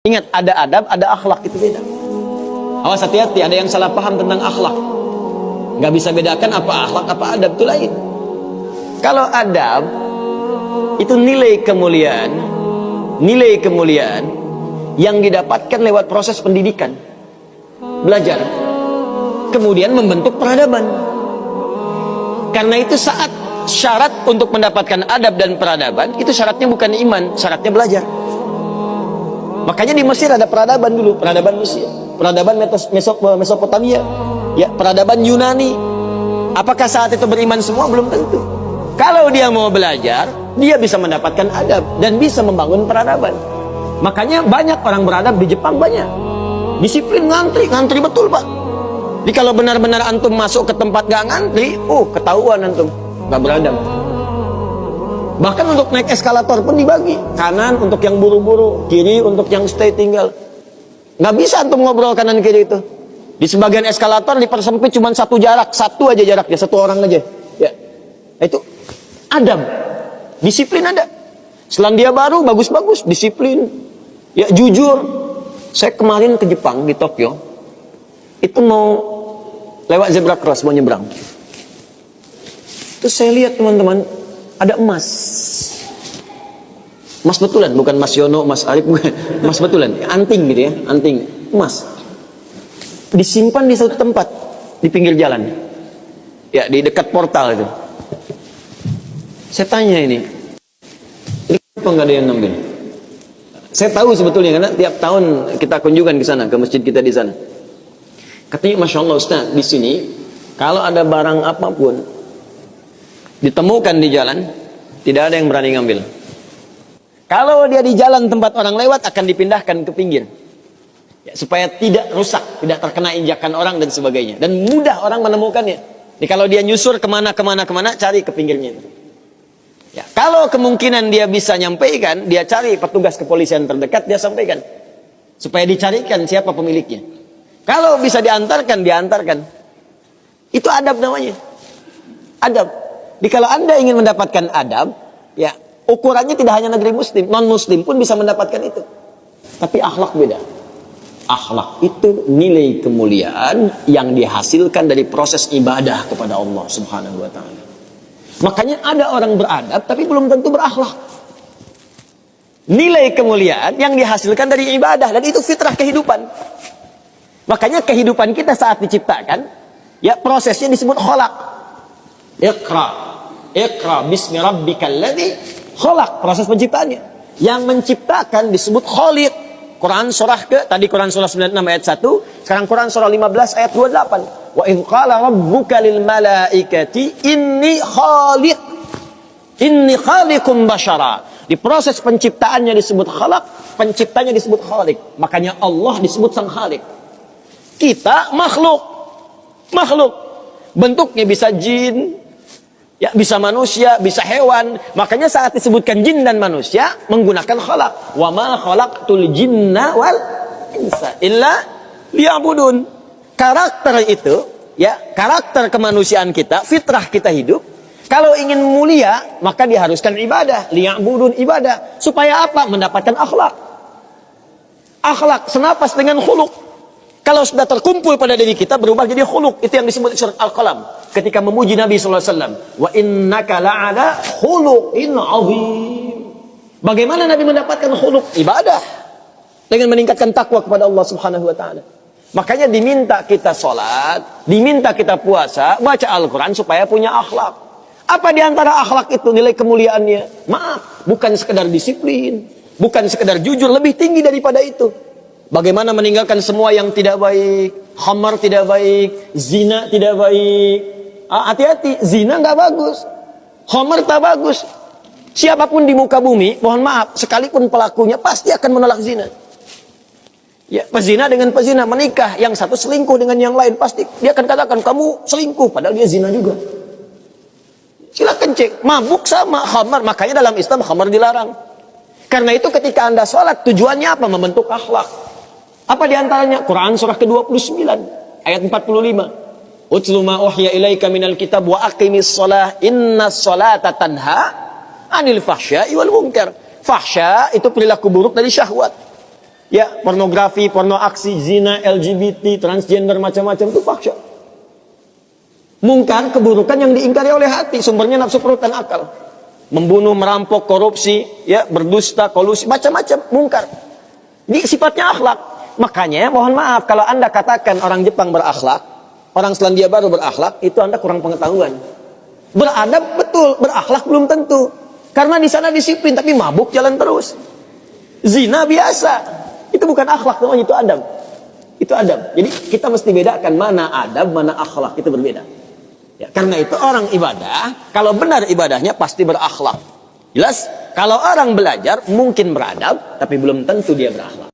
Ingat, ada adab, ada akhlak, itu beda. Awas, hati-hati, ada yang salah paham tentang akhlak. Nggak bisa bedakan apa akhlak, apa adab, itu lain. Kalau adab, itu nilai kemuliaan yang didapatkan lewat proses pendidikan. Belajar. Kemudian membentuk peradaban. Karena itu saat syarat untuk mendapatkan adab dan peradaban, itu syaratnya bukan iman, syaratnya belajar. Makanya di Mesir ada peradaban dulu, peradaban Mesir, peradaban Mesopotamia, ya, peradaban Yunani. Apakah saat itu beriman semua? Belum tentu. Kalau dia mau belajar, dia bisa mendapatkan adab dan bisa membangun peradaban. Makanya banyak orang beradab di Jepang, banyak. Disiplin, ngantri betul, Pak. Jadi kalau benar-benar antum masuk ke tempat gak ngantri, ketahuan antum gak beradab. Bahkan untuk naik eskalator pun dibagi, kanan untuk yang buru-buru, kiri untuk yang stay tinggal. Nggak bisa antum ngobrol kanan kiri itu. Di sebagian eskalator dipersempit cuma satu aja jaraknya, satu orang aja. Ya, itu adab, disiplin ada. Selandia Baru bagus-bagus, disiplin, ya jujur. Saya kemarin ke Jepang di Tokyo, itu mau lewat zebra cross, mau nyebrang. Terus saya lihat teman-teman, ada emas betulan, bukan Mas Yono, Mas Arif, bukan. Emas betulan, anting gitu ya, anting emas disimpan di satu tempat di pinggir jalan, ya, di dekat portal itu. Saya tanya ini kenapa nggak ada yang ngambil? Saya tahu sebetulnya karena tiap tahun kita kunjungan ke sana, ke masjid kita di sana. Katanya, Masya Allah Ustaz, di sini kalau ada barang apapun ditemukan di jalan, tidak ada yang berani ngambil. Kalau dia di jalan tempat orang lewat, akan dipindahkan ke pinggir, ya, supaya tidak rusak, tidak terkena injakan orang dan sebagainya, dan mudah orang menemukannya. Jadi kalau dia nyusur kemana, cari ke pinggirnya. Ya, kalau kemungkinan dia bisa nyampaikan, dia cari petugas kepolisian terdekat, dia sampaikan supaya dicarikan siapa pemiliknya. Kalau bisa diantarkan. Itu adab namanya, adab. Jadi kalau Anda ingin mendapatkan adab, ya, ukurannya tidak hanya negeri muslim, non-muslim pun bisa mendapatkan itu. Tapi akhlak beda. Akhlak itu nilai kemuliaan yang dihasilkan dari proses ibadah kepada Allah Subhanahu wa ta'ala. Makanya ada orang beradab tapi belum tentu berakhlak. Nilai kemuliaan yang dihasilkan dari ibadah, dan itu fitrah kehidupan. Makanya kehidupan kita saat diciptakan, ya, prosesnya disebut khalaq. Iqra bismi rabbikal ladzi khalaq, proses penciptaannya. Yang menciptakan disebut khaliq. Quran surah Quran surah 96 ayat 1, sekarang Quran surah 15 ayat 28. Wa idz qala rabbuka lil malaikati inni khaliqum basyara. Di proses penciptaannya disebut khalaq, penciptanya disebut khaliq. Makanya Allah disebut sang khaliq. Kita makhluk. Bentuknya bisa jin, ya, bisa manusia, bisa hewan. Makanya saat disebutkan jin dan manusia menggunakan khalaq. Wa ma khalaqtul jinna wal insa illa liya'budun. Karakter itu, ya, karakter kemanusiaan kita, fitrah kita hidup. Kalau ingin mulia, maka diharuskan ibadah, liya'budun, ibadah. Supaya apa? Mendapatkan akhlak. Akhlak senapas dengan khuluq. Kalau sudah terkumpul pada diri kita, berubah jadi khuluq. Itu yang disebut surat Al-Qalam ketika memuji Nabi SAW. Wa innaka la'ala khuluqin azim. Bagaimana Nabi mendapatkan khuluq? Ibadah, dengan meningkatkan takwa kepada Allah Subhanahu wa ta'ala. Makanya diminta kita sholat, diminta kita puasa, baca Al-Quran supaya punya akhlak. Apa diantara akhlak itu nilai kemuliaannya? Maaf, bukan sekedar disiplin, bukan sekedar jujur, lebih tinggi daripada itu. Bagaimana meninggalkan semua yang tidak baik, khamar tidak baik, zina tidak baik. Hati-hati, zina nggak bagus, khamar tak bagus. Siapapun di muka bumi, mohon maaf, sekalipun pelakunya pasti akan menolak zina. Ya, pezina dengan pezina menikah, yang satu selingkuh dengan yang lain, pasti dia akan katakan kamu selingkuh, padahal dia zina juga. Silakan cek, mabuk sama khamar. Makanya dalam Islam khamar dilarang. Karena itu ketika Anda sholat, tujuannya apa? Membentuk akhlak. Apa diantaranya? Quran surah ke-29 ayat 45. Utlu ma uhya ilaika minal kitab wa aqimis shalah innas sholata tanha anil fahsya'i wal munkar. Fahsya itu perilaku buruk dari syahwat. Ya, pornografi, porno aksi, zina, LGBT, transgender, macam-macam itu fahsya. Mungkar, keburukan yang diingkari oleh hati, sumbernya nafsu perut dan akal. Membunuh, merampok, korupsi, ya, berdusta, kolusi, macam-macam mungkar. Ini sifatnya akhlak. Makanya mohon maaf kalau Anda katakan orang Jepang berakhlak, orang Selandia Baru berakhlak, itu Anda kurang pengetahuan. Beradab betul, berakhlak belum tentu. Karena di sana disiplin tapi mabuk jalan terus. Zina biasa. Itu bukan akhlak namanya, itu adab. Itu adab. Jadi kita mesti bedakan mana adab, mana akhlak, itu berbeda. Ya, karena itu orang ibadah, kalau benar ibadahnya pasti berakhlak. Jelas? Kalau orang belajar mungkin beradab, tapi belum tentu dia berakhlak.